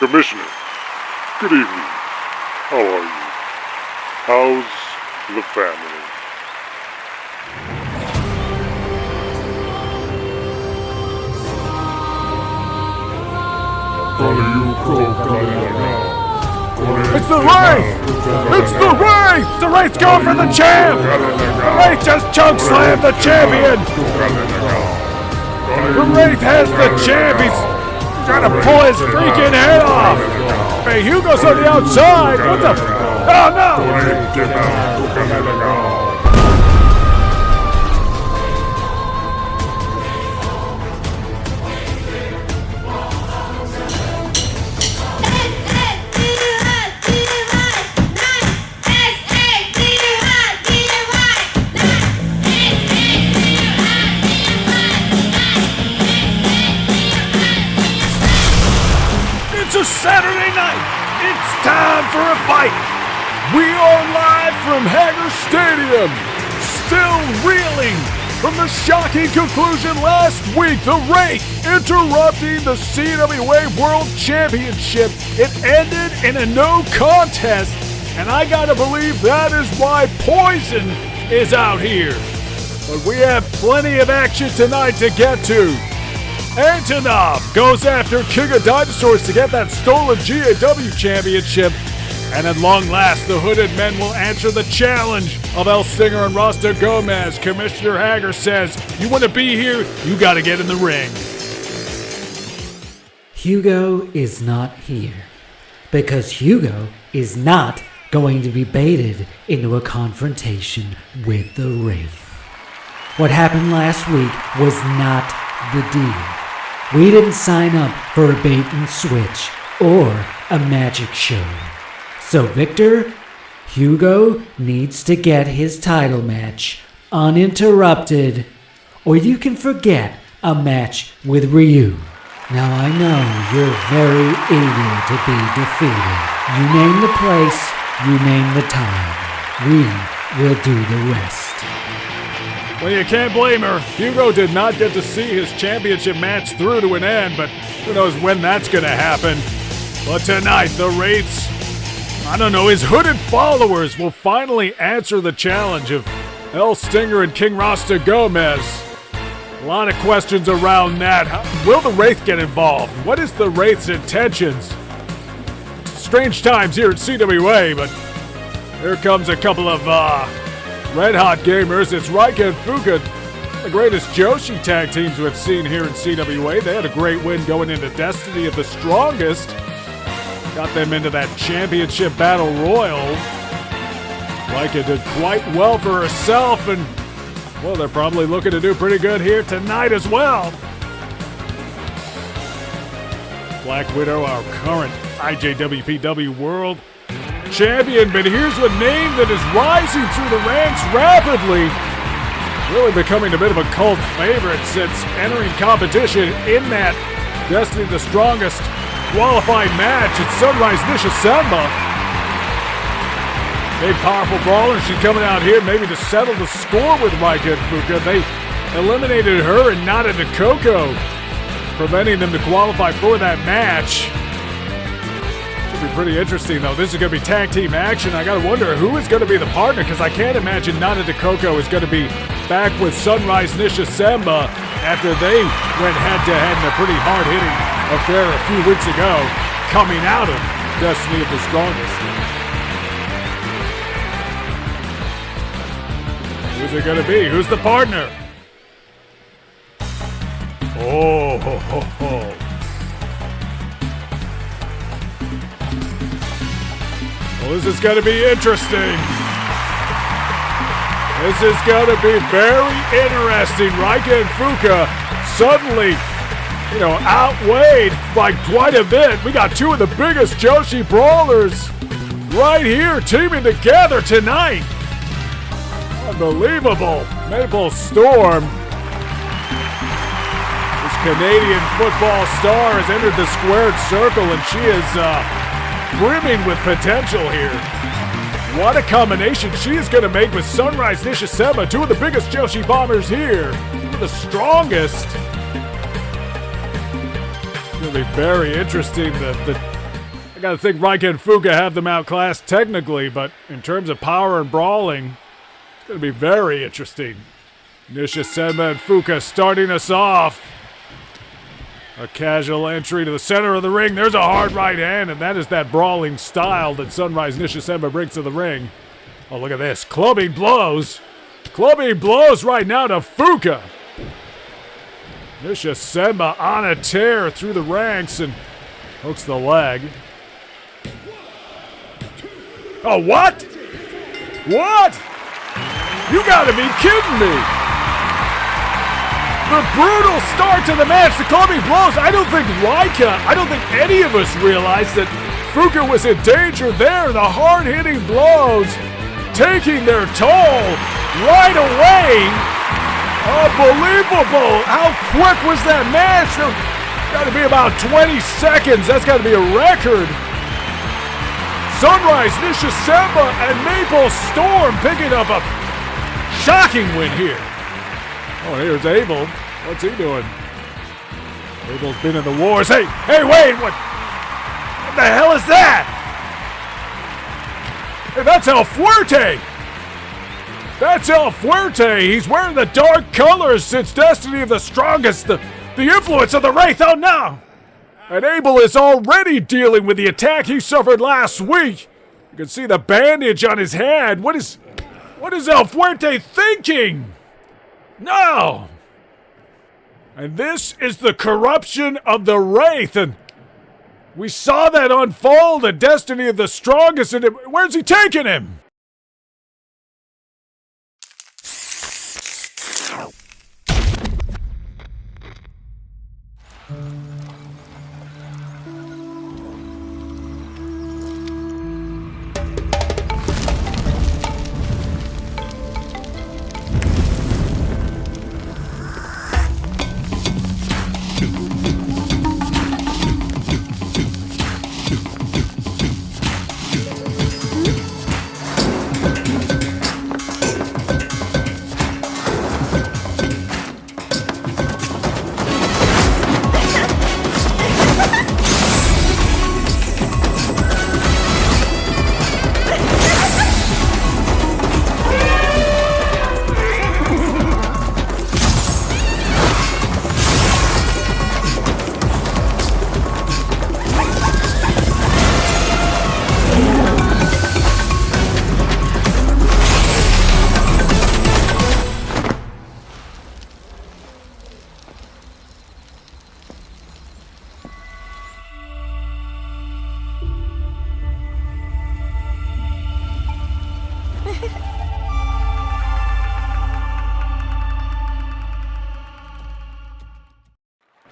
Commissioner, good evening. How are you? How's the family? It's the Wraith! It's the Wraith! The Wraith's going for the champ! The Wraith just chokeslammed the champion! The Wraith has the champ! He's trying to pull his freaking head off! Hey, Hugo's on the outside! What the? Oh no! Saturday night, it's time for a fight. We are live from Haggar Stadium, still reeling from the shocking conclusion last week. The Wraith interrupting the CWA World Championship. It ended in a no contest, and I gotta believe that is why Poison is out here. But we have plenty of action tonight to get to. Antonov goes after King of Dinosaurs to get that stolen GAW Championship. And at long last, the Hooded Men will answer the challenge of Stinger and Rasta Gomes. Commissioner Haggar says, you want to be here, you got to get in the ring. Hugo is not here because Hugo is not going to be baited into a confrontation with the Wraith. What happened last week was not the deal. We didn't sign up for a bait and switch or a magic show. So Victor, Hugo needs to get his title match uninterrupted, or you can forget a match with Ryu. Now I know you're very eager to be defeated. You name the place, you name the time. We will do the rest. Well, you can't blame her. Hugo did not get to see his championship match through to an end, but who knows when that's going to happen. But tonight, the Wraiths, his hooded followers will finally answer the challenge of Stinger and King Rasta Gomes. A lot of questions around that. Will the Wraith get involved? What is the Wraith's intentions? Strange times here at CWA, but here comes a couple of red hot gamers. It's Raika and Fuka, the greatest Joshi tag teams we've seen here in CWA. They had a great win going into Destiny of the Strongest. Got them into that championship battle royal. Raika did quite well for herself, and well, they're probably looking to do pretty good here tonight as well. Black Widow, our current IJWPW World Champion, but here's a name that is rising through the ranks rapidly, really becoming a bit of a cult favorite since entering competition in that Destiny the Strongest qualifying match at Sunrise Nishisemba. Big powerful brawler, she's coming out here maybe to settle the score with Raika and Fuka. They eliminated her and Nada de Coco, preventing them to qualify for that match. Be pretty interesting though. This is going to be tag team action. I got to wonder who is going to be the partner, because I can't imagine Nana DeCoco is going to be back with Sunrise Nishisemba after they went head-to-head in a pretty hard-hitting affair a few weeks ago, coming out of Destiny of the Strongest. Who's it going to be? Who's the partner? Oh, ho, ho, ho. Well, this is going to be interesting. This is going to be very interesting. Raika and Fuka suddenly, outweighed by quite a bit. We got two of the biggest Joshi brawlers right here teaming together tonight. Unbelievable. Maple Storm. This Canadian football star has entered the squared circle, and she is brimming with potential here. What a combination she is going to make with Sunrise Nishisemba, two of the biggest Joshi bombers here. The strongest. It's going to be very interesting. The gotta think Mike and Fuka have them outclassed technically, but in terms of power and brawling, it's gonna be very interesting. Nisha Senba and Fuka starting us off. A casual entry to the center of the ring. There's a hard right hand, and that is that brawling style that Sunrise Nisha Senba brings to the ring. Oh, look at this. Clubbing blows. Clubbing blows right now to Fuka. Nisha Senba on a tear through the ranks and hooks the leg. Oh, what? What? You gotta be kidding me. The brutal start to the match, the clubbing blows. I don't think any of us realized that Fuka was in danger there. The hard-hitting blows taking their toll right away. Unbelievable. How quick was that match? Got to be about 20 seconds. That's got to be a record. Sunrise, Nisha Senba, and Maple Storm picking up a shocking win here. Oh, here's Abel. What's he doing? Abel's been in the wars. Hey, wait, what the hell is that? Hey, that's El Fuerte. That's El Fuerte. He's wearing the dark colors since Destiny of the Strongest, the influence of the Wraith. Oh, no. And Abel is already dealing with the attack he suffered last week. You can see the bandage on his head. What is El Fuerte thinking? No! And this is the corruption of the Wraith, and we saw that unfold at Destiny of the Strongest, and where's he taking him?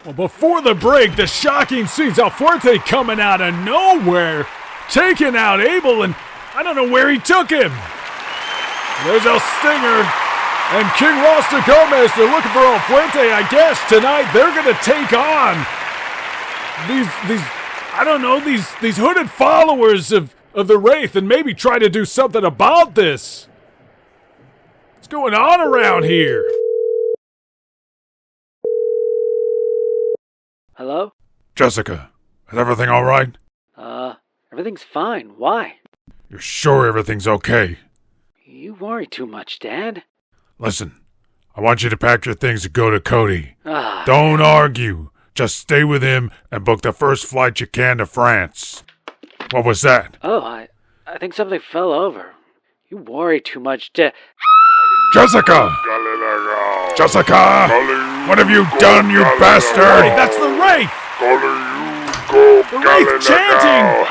Well, before the break, the shocking scenes. El Fuerte coming out of nowhere, taking out Abel, and I don't know where he took him. There's El Stinger and King Rasta Gomes. They're looking for El Fuerte. I guess tonight they're going to take on these hooded followers of the Wraith and maybe try to do something about this. What's going on around here? Hello? Jessica, is everything all right? Everything's fine. Why? You're sure everything's okay? You worry too much, Dad. Listen, I want you to pack your things and go to Cody. Ah. Don't argue. Just stay with him and book the first flight you can to France. What was that? Oh, I think something fell over. You worry too much, Dad. Jessica! Jessica! What have you done, you bastard? That's the Wraith! The Wraith chanting!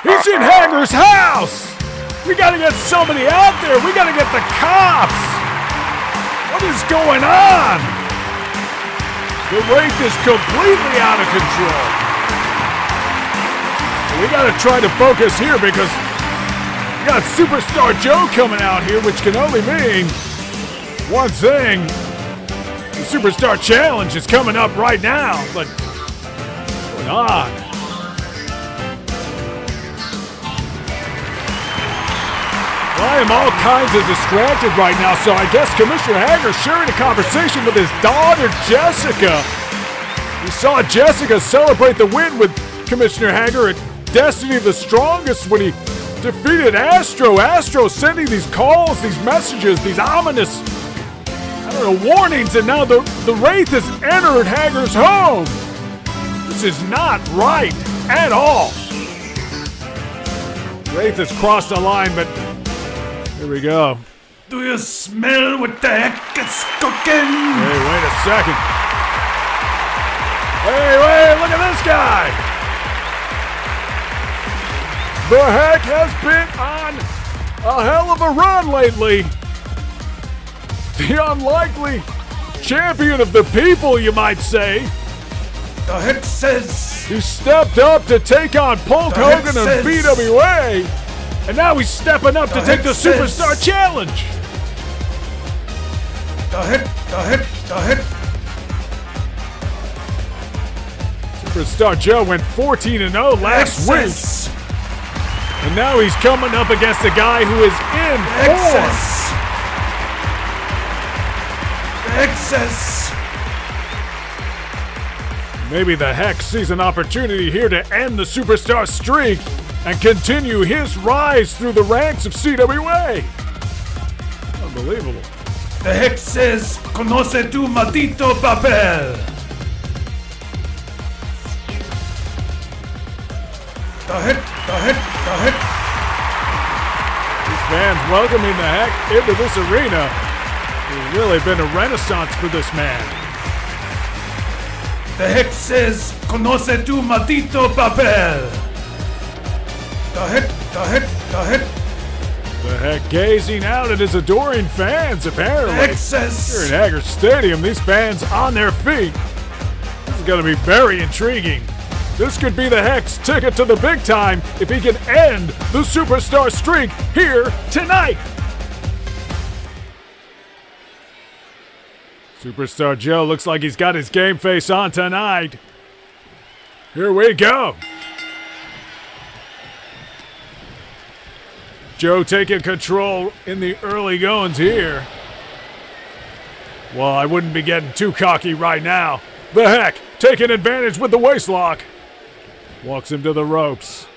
He's in Haggar's house! We gotta get somebody out there! We gotta get the cops! What is going on? The Wraith is completely out of control. We gotta try to focus here because we got Superstar Joe coming out here, which can only mean one thing. The Superstar Challenge is coming up right now, but what's going on? Well, I am all kinds of distracted right now, so I guess Commissioner Haggar sharing a conversation with his daughter, Jessica. We saw Jessica celebrate the win with Commissioner Haggar at Destiny of the Strongest when he defeated Astro. Astro sending these calls, these messages, these ominous, warnings, and now the Wraith has entered Haggar's home. This is not right at all. Wraith has crossed the line, but here we go. Do you smell what the heck is cooking? Hey, wait a second. Hey, look at this guy. The Heck has been on a hell of a run lately. The unlikely champion of the people, you might say. The Heck says he stepped up to take on Hulk Hogan and BWA, and now he's stepping up to take the Superstar Challenge. The Heck. Superstar Joe went 14-0 last week. And now he's coming up against a guy who is in form. Maybe the Heck sees an opportunity here to end the Superstar streak and continue his rise through the ranks of CWA. Unbelievable. The Heck says, "Conoce tu maldito papel." The Heck. These fans welcoming the Heck into this arena. It's really been a renaissance for this man. The Heck says, "Conoce tu maldito papel." The Heck. The Heck gazing out at his adoring fans, apparently. The Heck says, here in Haggar Stadium, these fans on their feet. This is going to be very intriguing. This could be the Heck's ticket to the big time if he can end the Superstar streak here tonight. Superstar Joe looks like he's got his game face on tonight. Here we go. Joe taking control in the early goings here. Well, I wouldn't be getting too cocky right now. The Heck taking advantage with the waistlock. Walks him to the ropes.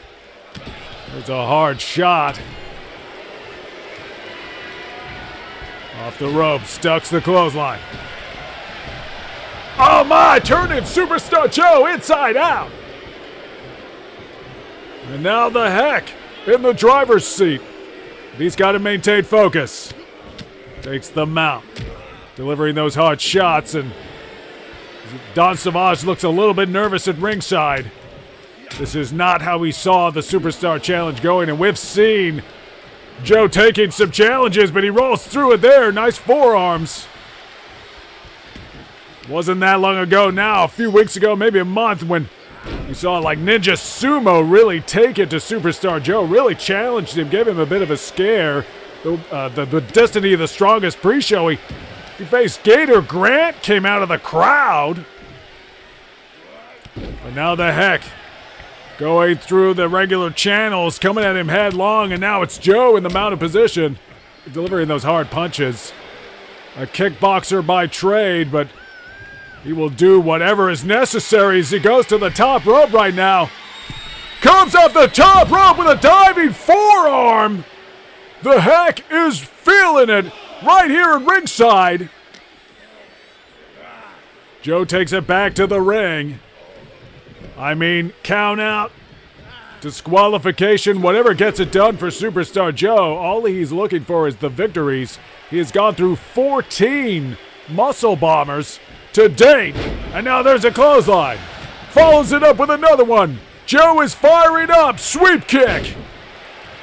There's a hard shot. Off the ropes, ducks the clothesline. Oh my, turning Superstar Joe inside out. And now the Heck in the driver's seat. He's got to maintain focus. Takes the mount, delivering those hard shots, and Don Savage looks a little bit nervous at ringside. This is not how we saw the Superstar Challenge going, and we've seen Joe taking some challenges, but he rolls through it there. Nice forearms. Wasn't that long ago now, a few weeks ago, maybe a month, when we saw like Ninja Sumo really take it to Superstar Joe, really challenged him, gave him a bit of a scare. The Destiny of the Strongest pre-show, he faced Gator Grant, came out of the crowd. But now the Heck going through the regular channels, coming at him headlong, and now it's Joe in the mounted position, delivering those hard punches. A kickboxer by trade, but he will do whatever is necessary as he goes to the top rope right now. Comes off the top rope with a diving forearm. The Heck is feeling it right here at ringside. Joe takes it back to the ring. I mean, count out, disqualification, whatever gets it done for Superstar Joe. All he's looking for is the victories. He has gone through 14 muscle bombers to date, and now there's a clothesline. Follows it up with another one. Joe is firing up. Sweep kick.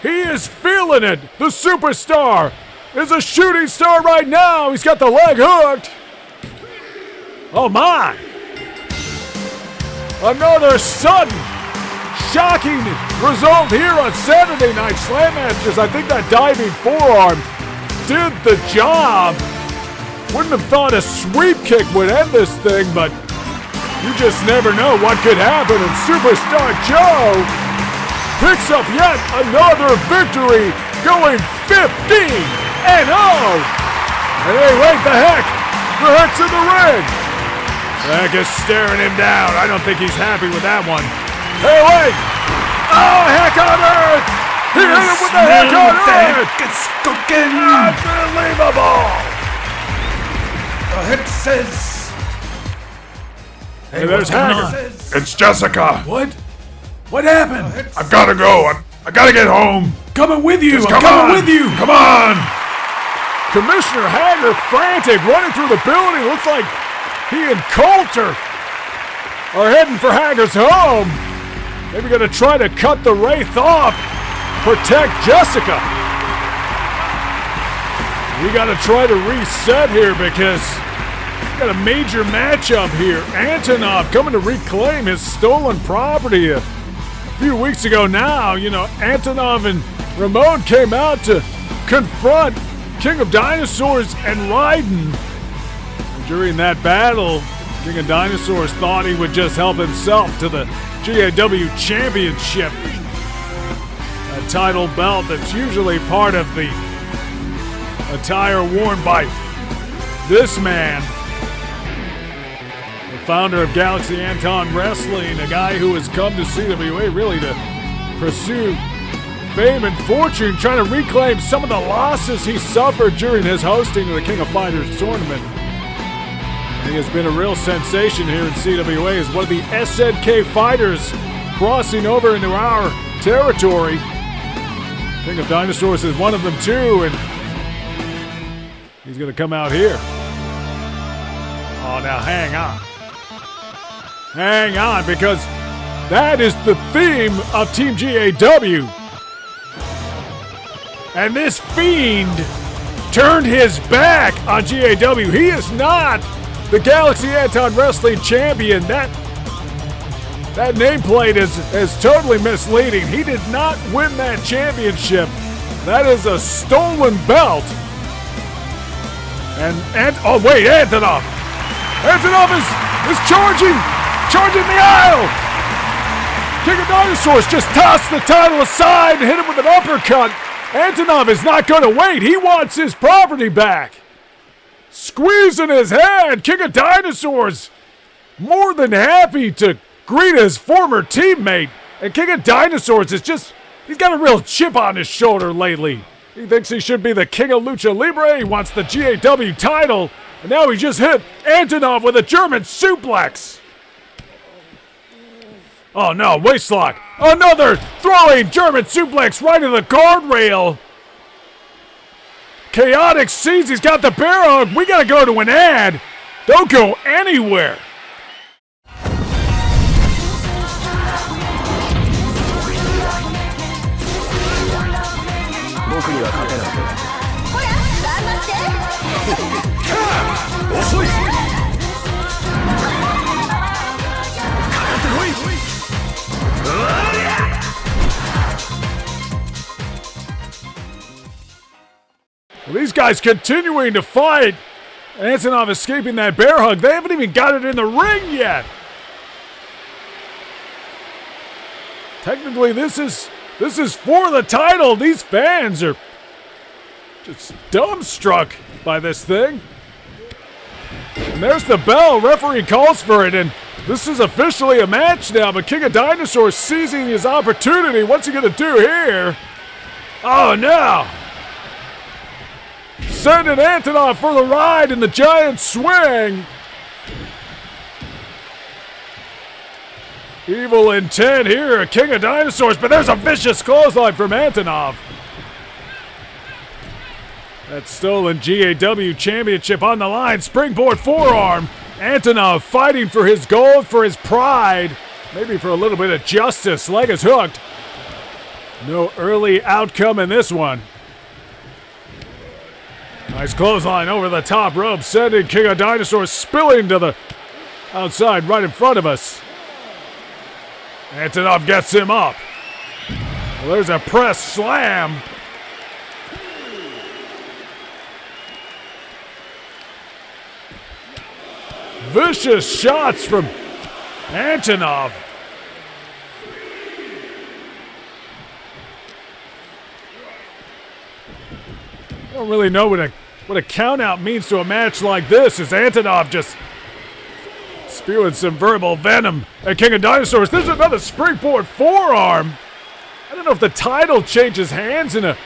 He is feeling it. The Superstar is a shooting star right now. He's got the leg hooked. Oh my. Another sudden, shocking result here on Saturday Night Slam Masters. I think that diving forearm did the job. Wouldn't have thought a sweep kick would end this thing, but you just never know what could happen. And Superstar Joe picks up yet another victory, going 15-0. And hey, wait, the Heck's in the ring. The Heck is staring him down. I don't think he's happy with that one. Hey, wait! Oh, heck on earth! He hit him with the heck on earth! It's cooking. Unbelievable! The head says. Hey, there's what's going Haggar. on? It's Jessica. What? What happened? I've got to go. I got to get home. Coming with you. Just I'm come coming on. with you. Come on. Commissioner Haggar, Frantic, running through the building. Looks like he and Coulter are heading for Haggar's home. Maybe gonna try to cut the Wraith off. Protect Jessica. We gotta try to reset here because we got a major matchup here. Antonov coming to reclaim his stolen property a few weeks ago now. You know, Antonov and Ramon came out to confront King of Dinosaurs and Raiden. During that battle, King of Dinosaurs thought he would just help himself to the GAW Championship. A title belt that's usually part of the attire worn by this man. The founder of Galaxy Anton Wrestling, a guy who has come to CWA really to pursue fame and fortune, trying to reclaim some of the losses he suffered during his hosting of the King of Fighters tournament. He has been a real sensation here in CWA as one of the SNK fighters crossing over into our territory. King of Dinosaurs is one of them too, and he's going to come out here. Oh, now hang on. Hang on, because that is the theme of Team GAW. And this fiend turned his back on GAW. He is not the Galaxy Anton Wrestling Champion. That nameplate is totally misleading. He did not win that championship. That is a stolen belt. And oh wait, Antonov! Antonov is charging the aisle! King of Dinosaurs just tossed the title aside and hit him with an uppercut. Antonov is not going to wait. He wants his property back. Squeezing his hand. King of Dinosaurs more than happy to greet his former teammate. And King of Dinosaurs is just, he's got a real chip on his shoulder lately. He thinks he should be the King of Lucha Libre. He wants the GAW title. And now he just hit Antonov with a German suplex. Oh no, waistlock. Another throwing German suplex right in the guardrail. Chaotic sees he's got the bear hug. We gotta go to an ad. Don't go anywhere. These guys continuing to fight. Antonov escaping that bear hug. They haven't even got it in the ring yet. Technically, this is for the title. These fans are just dumbstruck by this thing. And there's the bell. Referee calls for it, and this is officially a match now. But King of Dinosaurs seizing his opportunity. What's he gonna do here? Oh no! Sending Antonov for the ride in the giant swing. Evil intent here, King of Dinosaurs, but there's a vicious clothesline from Antonov. That stolen GAW Championship on the line. Springboard forearm. Antonov fighting for his gold, for his pride. Maybe for a little bit of justice. Leg is hooked. No early outcome in this one. Nice clothesline over the top rope, sending King of Dinosaurs spilling to the outside right in front of us. Antonov gets him up. Well, there's a press slam. Vicious shots from Antonov. I don't really know what a count-out means to a match like this, as Antonov just spewing some verbal venom at King of Dinosaurs. There's another springboard forearm. I don't know if the title changes hands in a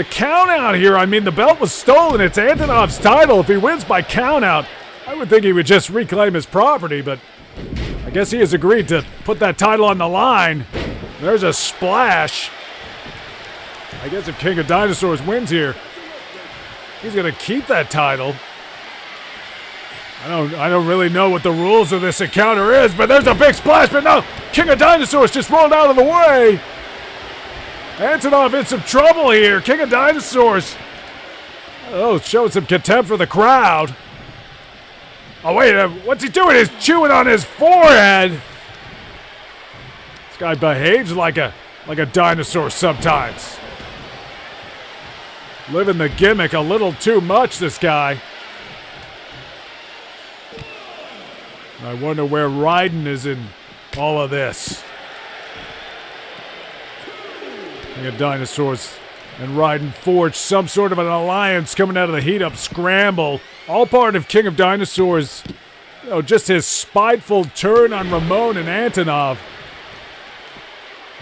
count out here. I mean, the belt was stolen. It's Antonov's title. If he wins by count out, I would think he would just reclaim his property, but I guess he has agreed to put that title on the line. There's a splash. I guess if King of Dinosaurs wins here, he's going to keep that title. I don't really know what the rules of this encounter is, but there's a big splash, but no! King of Dinosaurs just rolled out of the way! Antonov in some trouble here. King of Dinosaurs. Oh, showing some contempt for the crowd. Oh, wait, what's he doing? He's chewing on his forehead. This guy behaves like a dinosaur sometimes. Living the gimmick a little too much, this guy. I wonder where Raiden is in all of this. King of Dinosaurs and Raiden forged some sort of an alliance coming out of the heat-up scramble. All part of King of Dinosaurs, just his spiteful turn on Ramon and Antonov.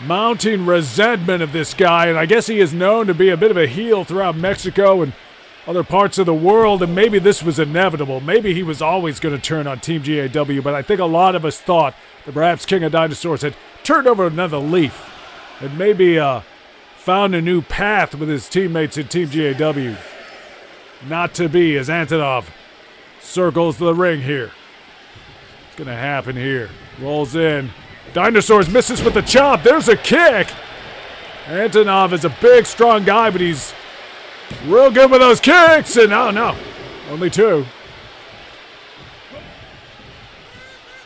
Mounting resentment of this guy, and I guess he is known to be a bit of a heel throughout Mexico and other parts of the world, and maybe this was inevitable. Maybe he was always going to turn on Team GAW, but I think a lot of us thought that perhaps King of Dinosaurs had turned over another leaf and maybe found a new path with his teammates in Team GAW. Not to be, as Antonov circles the ring here. What's going to happen here? Rolls in. Dinosaurs misses with the chop. There's a kick. Antonov is a big, strong guy, but he's real good with those kicks. And oh no, only two.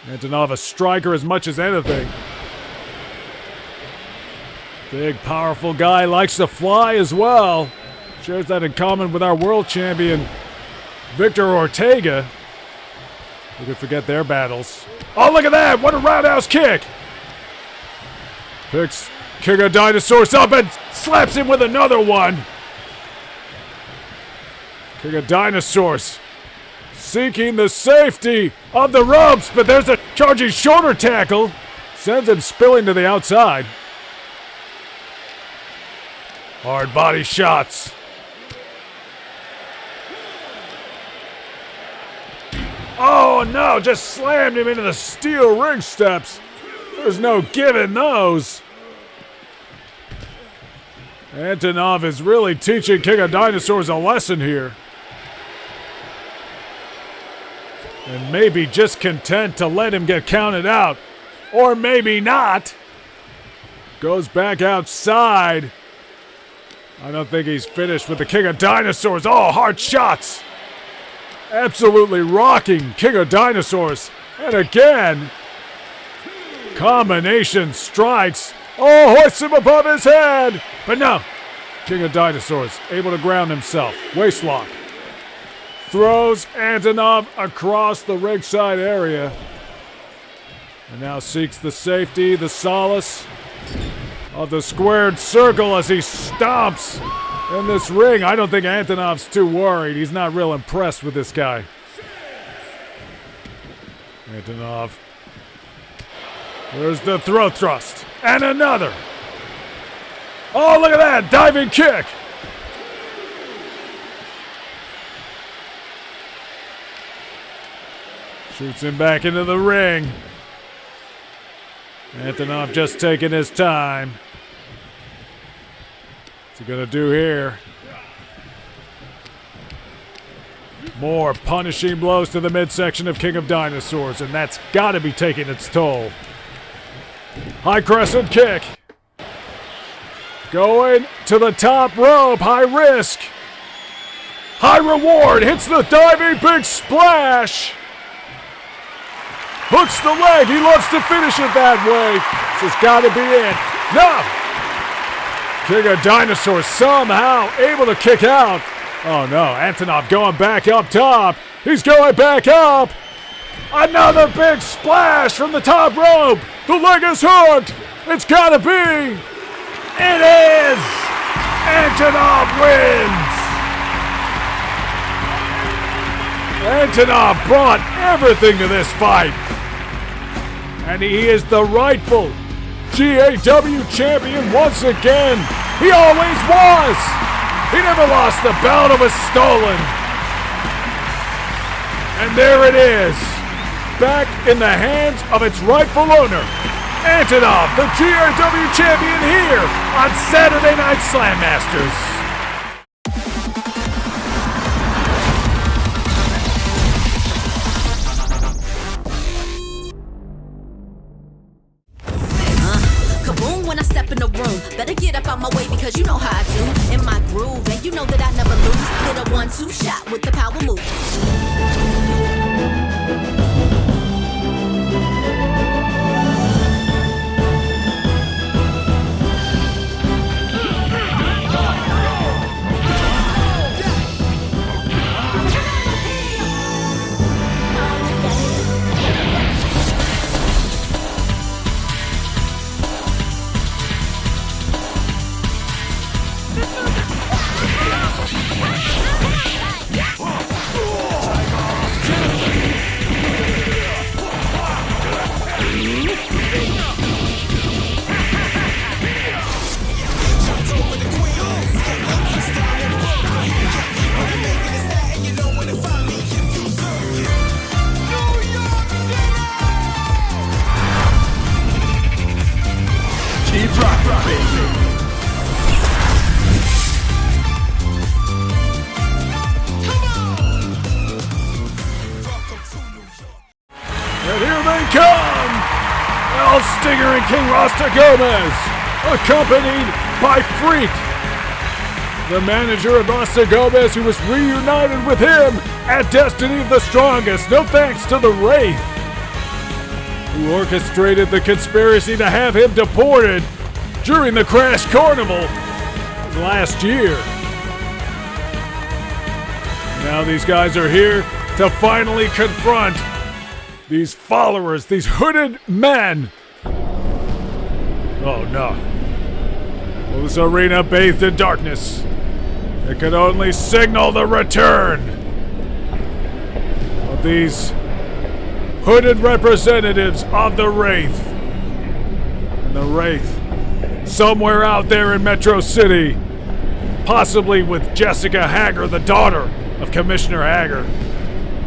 Antonov a striker as much as anything. Big, powerful guy, likes to fly as well. Shares that in common with our world champion, Victor Ortega. We could forget their battles. Oh, look at that! What a roundhouse kick! Picks King of Dinosaurs up and slaps him with another one. King of Dinosaurs seeking the safety of the ropes, but there's a charging shoulder tackle. Sends him spilling to the outside. Hard body shots. Oh no, just slammed him into the steel ring steps. There's no giving those. Antonov is really teaching King of Dinosaurs a lesson here. And maybe just content to let him get counted out. Or maybe not. Goes back outside. I don't think he's finished with the King of Dinosaurs. Oh, hard shots. Absolutely rocking King of Dinosaurs. And again, combination strikes. Oh, hoists him above his head. But no, King of Dinosaurs able to ground himself. Waistlock. Throws Antonov across the ringside area. And now seeks the safety, the solace of the squared circle as he stomps in this ring. I don't think Antonov's too worried. He's not real impressed with this guy. Antonov. There's the throat thrust. And another. Oh, look at that. Diving kick. Shoots him back into the ring. Antonov just taking his time. What's he gonna do here? More punishing blows to the midsection of King of Dinosaurs, and that's gotta be taking its toll. High crescent kick. Going to the top rope, high risk. High reward, hits the diving big splash. Hooks the leg. He loves to finish it that way. This has got to be it. No! King of Dinosaurs somehow able to kick out. Oh no, Antonov going back up top. He's going back up. Another big splash from the top rope. The leg is hooked. It's got to be. It is. Antonov wins. Antonov brought everything to this fight. And he is the rightful GAW champion once again. He always was. He never lost the belt. It was stolen. And there it is, back in the hands of its rightful owner. Antonov, the GAW champion, here on Saturday Night Slam Masters. Better get up out my way because you know how I do. In my groove, and you know that I never lose. Hit a 1-2 shot with the power move. And here they come! Stinger King Rasta Gomes, accompanied by Freak, the manager of Rasta Gomes, who was reunited with him at Destiny of the Strongest. No thanks to the Wraith, who orchestrated the conspiracy to have him deported during the Crash Carnival last year. Now these guys are here to finally confront these followers, these hooded men. Oh no. Well, this arena bathed in darkness. It could only signal the return of these hooded representatives of the Wraith. And the Wraith, somewhere out there in Metro City, possibly with Jessica Haggar, the daughter of Commissioner Haggar.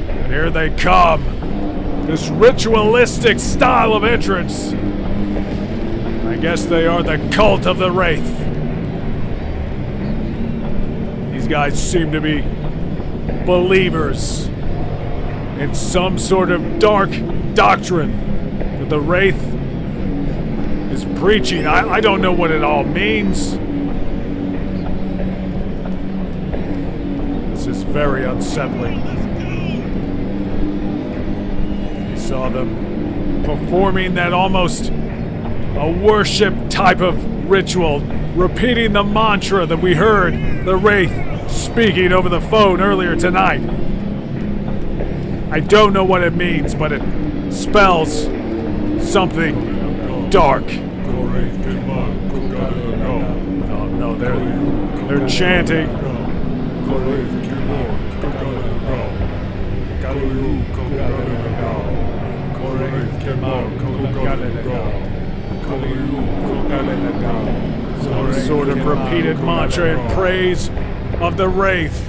And here they come. This ritualistic style of entrance. I guess they are the cult of the Wraith. These guys seem to be believers in some sort of dark doctrine that the Wraith is preaching. I don't know what it all means. This is very unsettling. We saw them performing that almost a worship type of ritual, repeating the mantra that we heard the Wraith speaking over the phone earlier tonight. I don't know what it means, but it spells something dark. Oh no, they're chanting. Some sort of repeated mantra in praise of the Wraith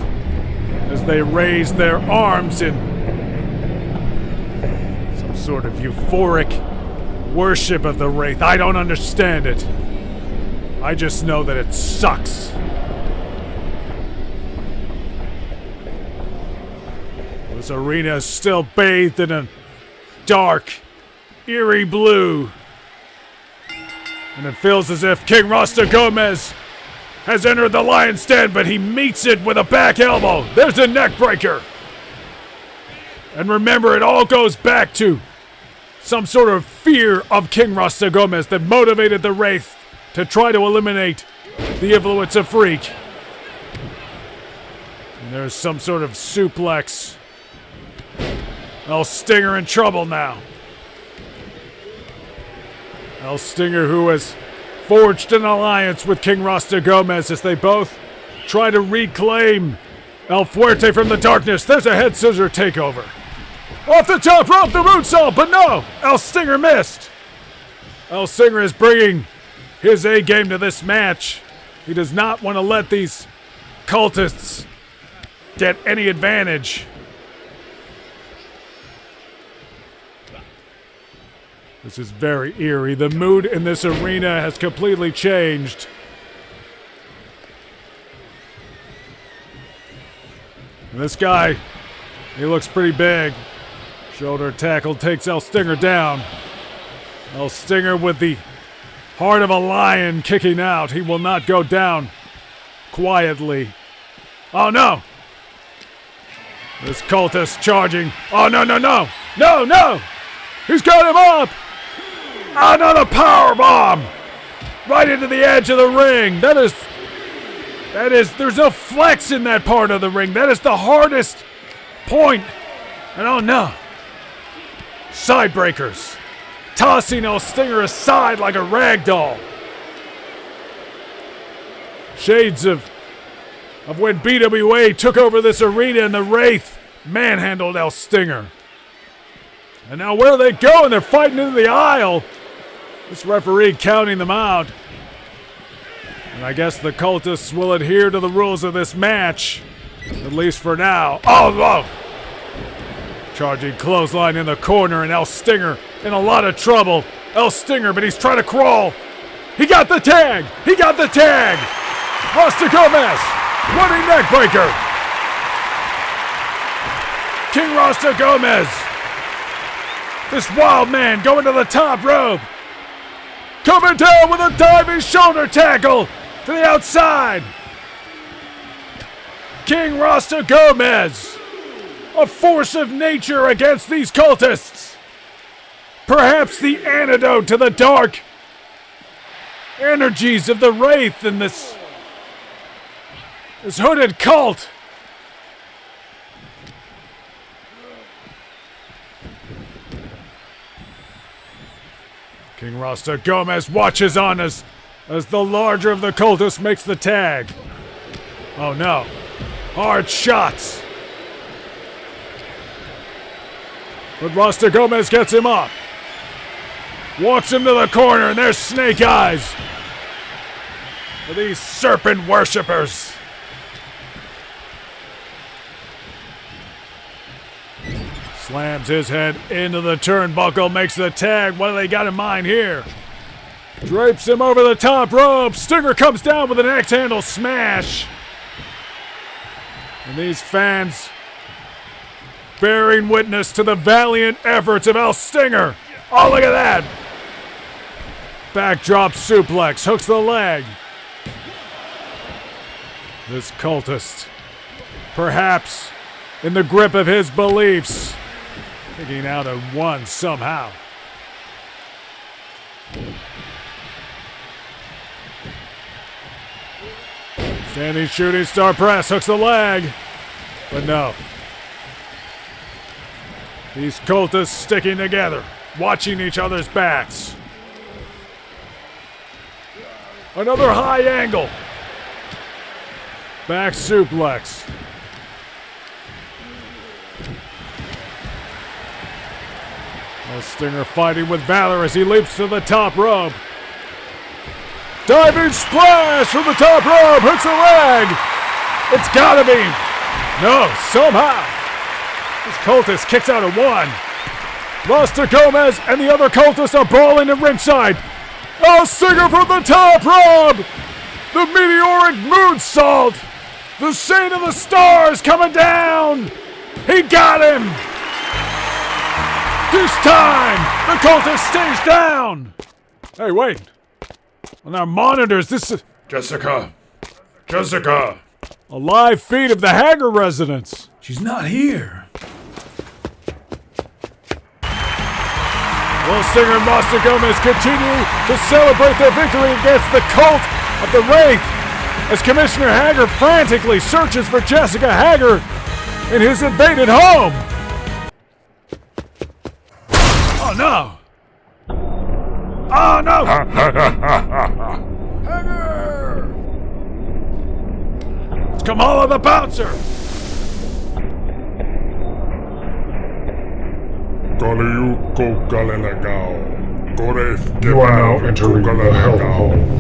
as they raise their arms in some sort of euphoric worship of the Wraith. I don't understand it. I just know that it sucks. This arena is still bathed in a dark, eerie blue. And it feels as if King Rasta Gomes has entered the lion's den, but he meets it with a back elbow. There's a neck breaker. And remember, it all goes back to some sort of fear of King Rasta Gomes that motivated the Wraith to try to eliminate the influence of Freak. And there's some sort of suplex. Stinger in trouble now. Stinger, who has forged an alliance with King Rasta Gomes as they both try to reclaim El Fuerte from the darkness. There's a head scissor takeover. Off the top rope, the moonsault, but no! Stinger missed. El Stinger is bringing his A game to this match. He does not want to let these cultists get any advantage. This is very eerie. The mood in this arena has completely changed. And this guy, he looks pretty big. Shoulder tackle takes El Stinger down. El Stinger with the heart of a lion kicking out. He will not go down quietly. Oh no! This cultist charging. Oh no, no, no! No, no! He's got him up! Another power bomb! Right into the edge of the ring. That is, there's no flex in that part of the ring. That is the hardest point. And oh no. Side breakers. Tossing El Stinger aside like a rag doll. Shades of when BWA took over this arena and the Wraith manhandled El Stinger. And now where are they going? They're fighting into the aisle. This referee counting them out. And I guess the cultists will adhere to the rules of this match. At least for now. Oh! Charging clothesline in the corner and El Stinger in a lot of trouble. El Stinger, but he's trying to crawl. He got the tag! He got the tag! Rasta Gomes! Running neck breaker! King Rasta Gomes! This wild man going to the top rope! Coming down with a diving shoulder tackle to the outside! King Rasta Gomes! A force of nature against these cultists! Perhaps the antidote to the dark energies of the Wraith and this hooded cult! King Rasta Gomes watches on as the larger of the cultists makes the tag. Oh no. Hard shots. But Rasta Gomes gets him up. Walks him to the corner and there's Snake Eyes. For these serpent worshippers. Slams his head into the turnbuckle, makes the tag. What do they got in mind here? Drapes him over the top rope. Stinger comes down with an X-handle smash. And these fans bearing witness to the valiant efforts of El Stinger. Oh, look at that. Backdrop suplex, hooks the leg. This cultist, perhaps in the grip of his beliefs, picking out a one somehow. Standing shooting star press, hooks the leg. But no. These cultists sticking together, watching each other's backs. Another high angle. Back suplex. El Stinger fighting with valor as he leaps to the top rope. Diving splash from the top rope, hits the leg. It's gotta be. No, somehow. This cultist kicks out at one. Rasta Gomes and the other cultists are brawling at ringside. El Stinger from the top rope. The meteoric moonsault. The Saint of the Stars coming down. He got him. This time, the cultist stays down. Hey, wait. On our monitors, this is... Jessica! A live feed of the Haggar residence. She's not here. El Stinger and Rasta Gomes continue to celebrate their victory against the cult of the Wraith as Commissioner Haggar frantically searches for Jessica Haggar in his invaded home. Oh no! Oh no! Haggar! It's Kamala the Bouncer! Kaliukko Kalelegal. You are now entering the hellhole.